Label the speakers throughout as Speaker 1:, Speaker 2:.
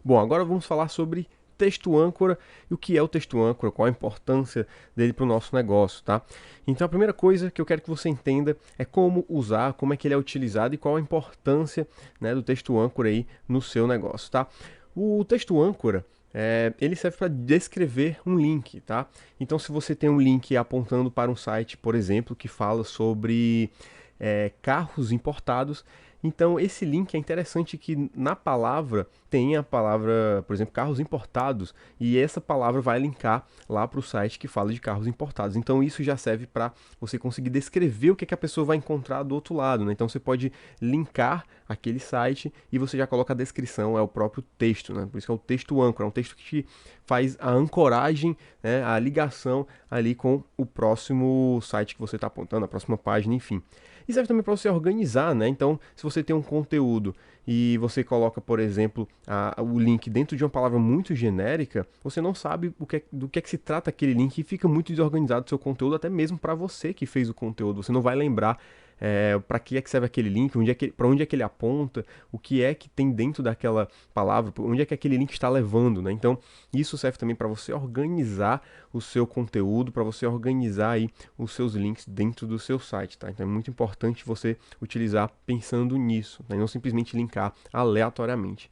Speaker 1: Bom, agora vamos falar sobre texto âncora e o que é o texto âncora, qual a importância dele para o nosso negócio, tá? Então a primeira coisa que eu quero que você entenda é como usar, como é que ele é utilizado e qual a importância, né, do texto âncora aí no seu negócio, tá? O texto âncora ele serve para descrever um link, tá? Então, se você tem um link apontando para um site, por exemplo, que fala sobre carros importados, então esse link é interessante que na palavra tem a palavra, por exemplo, carros importados, e essa palavra vai linkar lá para o site que fala de carros importados. Então isso já serve para você conseguir descrever o que, é que a pessoa vai encontrar do outro lado, né? Então você pode linkar aquele site e você já coloca a descrição, é o próprio texto, né? Por isso que é o texto âncora, é um texto que faz a ancoragem, né, a ligação ali com o próximo site que você está apontando, a próxima página, enfim. E serve também para você organizar, né? Então, se você tem um conteúdo e você coloca, por exemplo, o link dentro de uma palavra muito genérica, você não sabe do que é que se trata aquele link e fica muito desorganizado o seu conteúdo, até mesmo para você que fez o conteúdo. Você não vai lembrar para que é que serve aquele link, para onde é que ele aponta, o que é que tem dentro daquela palavra, onde é que aquele link está levando, né? Então, isso serve também para você organizar o seu conteúdo, para você organizar aí os seus links dentro do seu site, tá? Então é muito importante você utilizar pensando nisso, né? E não simplesmente linkar aleatoriamente.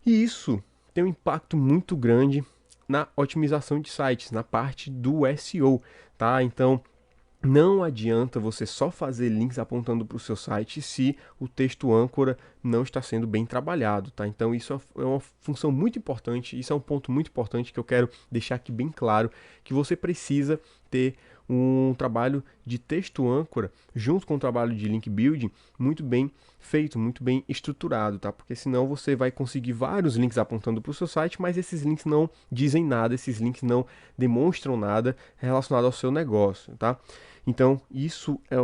Speaker 1: E isso tem um impacto muito grande na otimização de sites, na parte do SEO, tá? Então, não adianta você só fazer links apontando para o seu site se o texto âncora não está sendo bem trabalhado, tá? Então isso é uma função muito importante, isso é um ponto muito importante que eu quero deixar aqui bem claro, que você precisa ter um trabalho de texto âncora junto com o trabalho de link building muito bem feito, muito bem estruturado, tá? Porque senão você vai conseguir vários links apontando para o seu site, mas esses links não dizem nada, esses links não demonstram nada relacionado ao seu negócio, tá? Então, isso é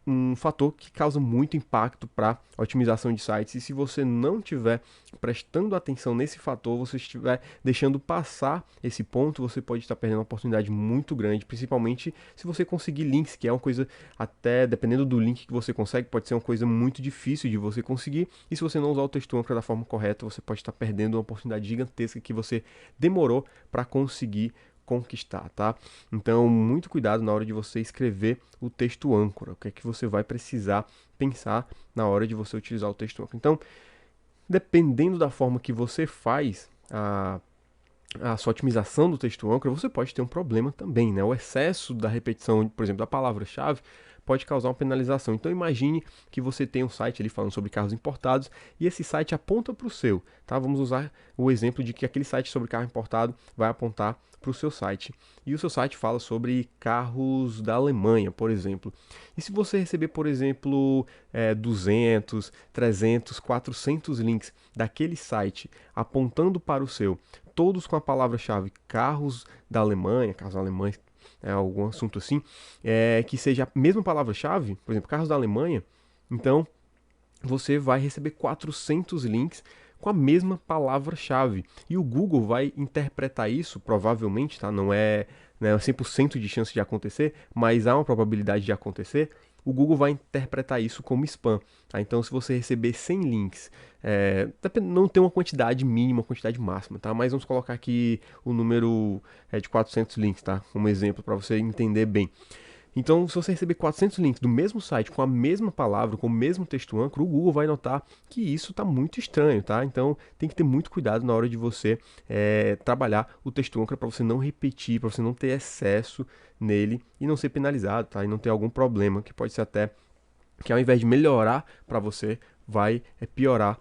Speaker 1: um fator que causa muito impacto para a otimização de sites. E se você não estiver prestando atenção nesse fator, você estiver deixando passar esse ponto, você pode estar perdendo uma oportunidade muito grande, principalmente se você conseguir links, que é uma coisa, até dependendo do link que você consegue, pode ser uma coisa muito difícil de você conseguir. E se você não usar o texto âncora da forma correta, você pode estar perdendo uma oportunidade gigantesca que você demorou para conseguir conquistar, tá? Então, muito cuidado na hora de você escrever o texto âncora, o que é que você vai precisar pensar na hora de você utilizar o texto âncora. Então, dependendo da forma que você faz a sua otimização do texto âncora, você pode ter um problema também, né? O excesso da repetição, por exemplo, da palavra-chave pode causar uma penalização. Então imagine que você tem um site ali falando sobre carros importados e esse site aponta para o seu, tá? Vamos usar o exemplo de que aquele site sobre carro importado vai apontar para o seu site. E o seu site fala sobre carros da Alemanha, por exemplo. E se você receber, por exemplo, 200, 300, 400 links daquele site apontando para o seu, todos com a palavra-chave carros da Alemanha, carros alemães, algum assunto assim, que seja a mesma palavra-chave, por exemplo, carros da Alemanha, então você vai receber 400 links com a mesma palavra-chave. E o Google vai interpretar isso, provavelmente, tá? Não é, né, 100% de chance de acontecer, mas há uma probabilidade de acontecer. O Google vai interpretar isso como spam. Tá? Então, se você receber 100 links, não tem uma quantidade mínima, uma quantidade máxima, tá? Mas vamos colocar aqui o número de 400 links, tá? Como exemplo para você entender bem. Então, se você receber 400 links do mesmo site com a mesma palavra, com o mesmo texto âncora, o Google vai notar que isso está muito estranho, tá? Então, tem que ter muito cuidado na hora de você trabalhar o texto âncora para você não repetir, para você não ter excesso nele e não ser penalizado, tá? E não ter algum problema, que pode ser até que ao invés de melhorar para você, vai piorar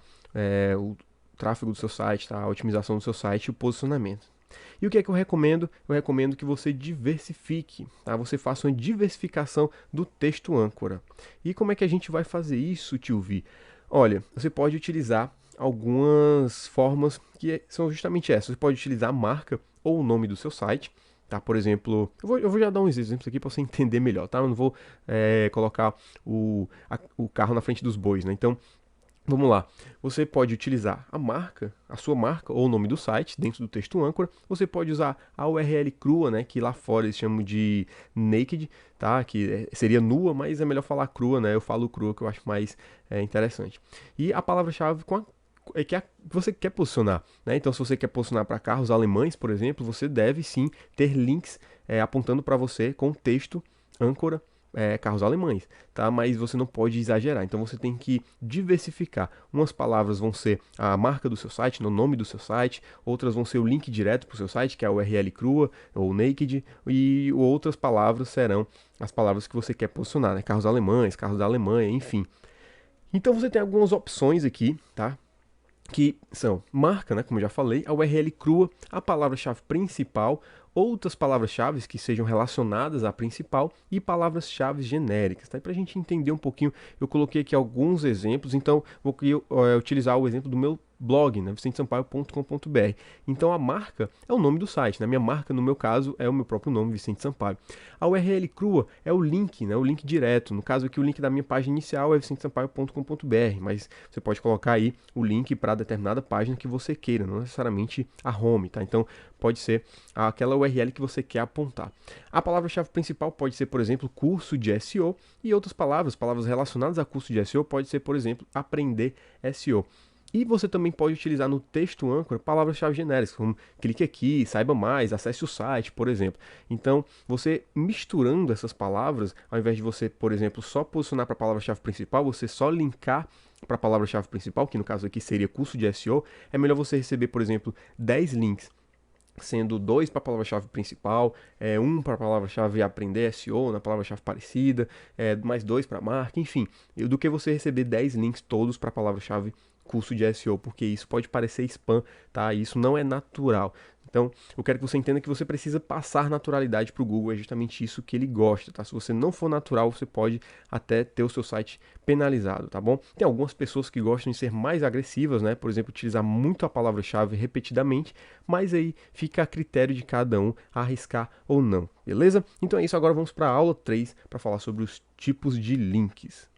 Speaker 1: o tráfego do seu site, tá? A otimização do seu site e o posicionamento. E o que é que eu recomendo? Eu recomendo que você diversifique, tá? Você faça uma diversificação do texto âncora. E como é que a gente vai fazer isso, tio Vi? Olha, você pode utilizar algumas formas que são justamente essas. Você pode utilizar a marca ou o nome do seu site, tá? Por exemplo, eu vou já dar uns exemplos aqui para você entender melhor, tá? Eu não vou colocar o carro na frente dos bois, né? Então, vamos lá. Você pode utilizar a marca, a sua marca ou o nome do site dentro do texto âncora. Você pode usar a URL crua, né, que lá fora eles chamam de naked, tá? Que seria nua, mas é melhor falar crua, né? Eu falo crua que eu acho mais interessante. E a palavra-chave você quer posicionar, né? Então, se você quer posicionar para carros alemães, por exemplo, você deve sim ter links apontando para você com texto âncora carros alemães, tá? Mas você não pode exagerar, então você tem que diversificar. Umas palavras vão ser a marca do seu site, no nome do seu site, outras vão ser o link direto para o seu site, que é a URL crua ou naked, e outras palavras serão as palavras que você quer posicionar, né? Carros alemães, carros da Alemanha, enfim. Então você tem algumas opções aqui, tá? Que são marca, né, como eu já falei, a URL crua, a palavra-chave principal, outras palavras-chave que sejam relacionadas à principal e palavras-chave genéricas. Tá? E para a gente entender um pouquinho, eu coloquei aqui alguns exemplos, então vou utilizar o exemplo do meu blog, né, vicentesampaio.com.br. Então a marca é o nome do site, né? Minha marca no meu caso é o meu próprio nome, Vicente Sampaio. A URL crua é o link, né? O link direto. No caso aqui o link da minha página inicial é vicentesampaio.com.br, mas você pode colocar aí o link para determinada página que você queira, não necessariamente a home, tá? Então pode ser aquela URL que você quer apontar. A palavra-chave principal pode ser, por exemplo, curso de SEO e outras palavras relacionadas a curso de SEO pode ser, por exemplo, aprender SEO. E você também pode utilizar no texto âncora palavras-chave genéricas, como clique aqui, saiba mais, acesse o site, por exemplo. Então, você misturando essas palavras, ao invés de você, por exemplo, só posicionar para a palavra-chave principal, você só linkar para a palavra-chave principal, que no caso aqui seria curso de SEO, é melhor você receber, por exemplo, 10 links sendo 2 para a palavra-chave principal, 1 para a palavra-chave aprender SEO, na palavra-chave parecida, mais 2 para marca, enfim, do que você receber 10 links todos para a palavra-chave curso de SEO, porque isso pode parecer spam, tá? Isso não é natural. Então, eu quero que você entenda que você precisa passar naturalidade para o Google, é justamente isso que ele gosta, tá? Se você não for natural, você pode até ter o seu site penalizado, tá bom? Tem algumas pessoas que gostam de ser mais agressivas, né? Por exemplo, utilizar muito a palavra-chave repetidamente, mas aí fica a critério de cada um arriscar ou não, beleza? Então é isso, agora vamos para a aula 3 para falar sobre os tipos de links.